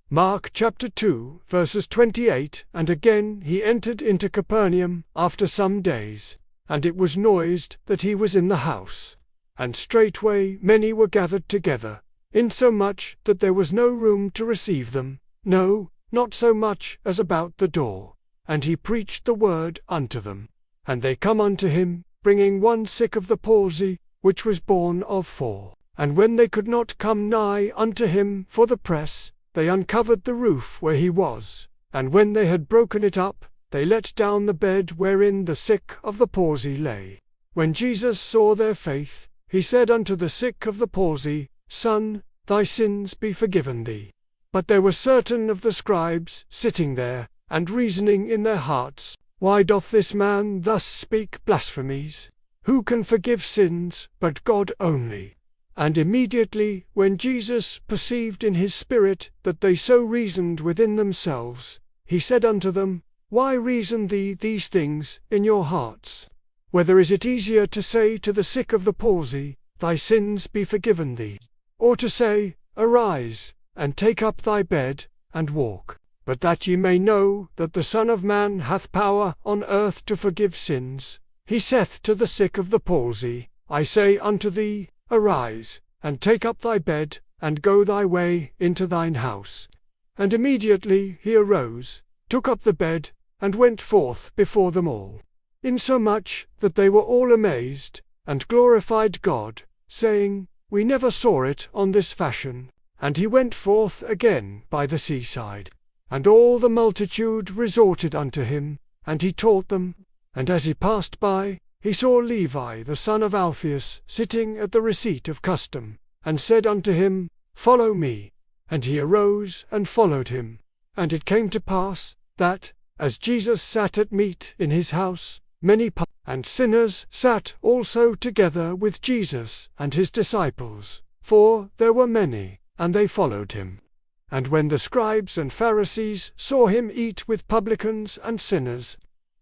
Mark chapter 2, verses 28. And again he entered into Capernaum after some days, and it was noised that he was in the house. And straightway many were gathered together, insomuch that there was no room to receive them, no, not so much as about the door. And he preached the word unto them. And they come unto him, bringing one sick of the palsy, which was borne of 4. And when they could not come nigh unto him for the press, they uncovered the roof where he was. And when they had broken it up, they let down the bed wherein the sick of the palsy lay. When Jesus saw their faith, he said unto the sick of the palsy, Son, thy sins be forgiven thee. But there were certain of the scribes sitting there, and reasoning in their hearts, Why doth this man thus speak blasphemies? Who can forgive sins but God only? And immediately, when Jesus perceived in his spirit that they so reasoned within themselves, he said unto them, Why reason ye these things in your hearts? Whether is it easier to say to the sick of the palsy, Thy sins be forgiven thee, or to say, Arise, and take up thy bed, and walk? But that ye may know that the Son of Man hath power on earth to forgive sins, he saith to the sick of the palsy, I say unto thee, Arise, and take up thy bed, and go thy way into thine house. And immediately he arose, took up the bed, and went forth before them all, insomuch that they were all amazed, and glorified God, saying, We never saw it on this fashion. And he went forth again by the seaside. And all the multitude resorted unto him, and he taught them. And as he passed by, he saw Levi the son of Alphaeus sitting at the receipt of custom, and said unto him, Follow me. And he arose and followed him. And it came to pass, that, as Jesus sat at meat in his house, many publicans and sinners sat also together with Jesus and his disciples, for there were many, and they followed him. And when the scribes and Pharisees saw him eat with publicans and sinners,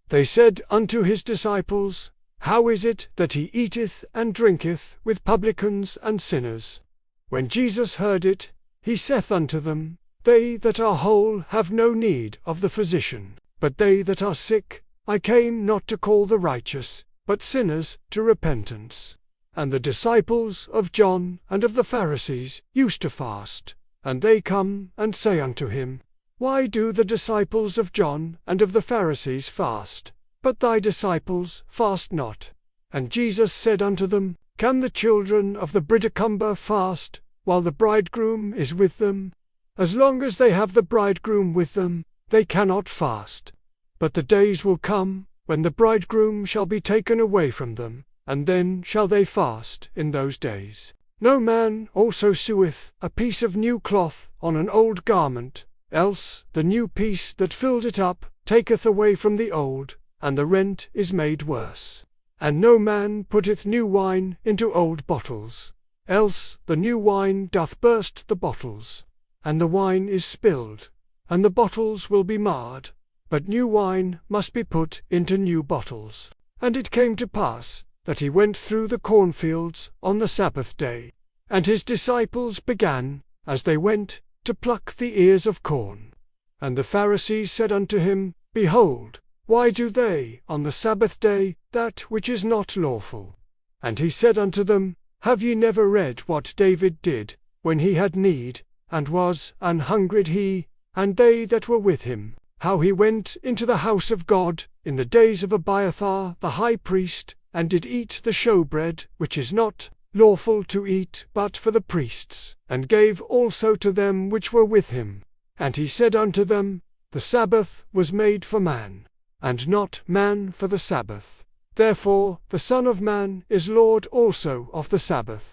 they said unto his disciples, How is it that he eateth and drinketh with publicans and sinners? When Jesus heard it, he saith unto them, They that are whole have no need of the physician, but they that are sick. I came not to call the righteous, but sinners to repentance. And the disciples of John and of the Pharisees used to fast. And they come and say unto him, Why do the disciples of John and of the Pharisees fast, but thy disciples fast not? And Jesus said unto them, Can the children of the bridegroom fast, while the bridegroom is with them? As long as they have the bridegroom with them, they cannot fast. But the days will come, when the bridegroom shall be taken away from them, and then shall they fast in those days. No man also seweth a piece of new cloth on an old garment, else the new piece that filled it up taketh away from the old, and the rent is made worse. And no man putteth new wine into old bottles, else the new wine doth burst the bottles, and the wine is spilled, and the bottles will be marred. But new wine must be put into new bottles. And it came to pass, that he went through the cornfields on the Sabbath day. And his disciples began, as they went, to pluck the ears of corn. And the Pharisees said unto him, Behold, why do they on the Sabbath day that which is not lawful? And he said unto them, Have ye never read what David did, when he had need, and was an hungred he, and they that were with him? How he went into the house of God in the days of Abiathar the high priest, and did eat the showbread, which is not lawful to eat but for the priests, and gave also to them which were with him. And he said unto them, The Sabbath was made for man, and not man for the Sabbath. Therefore the Son of Man is Lord also of the Sabbath.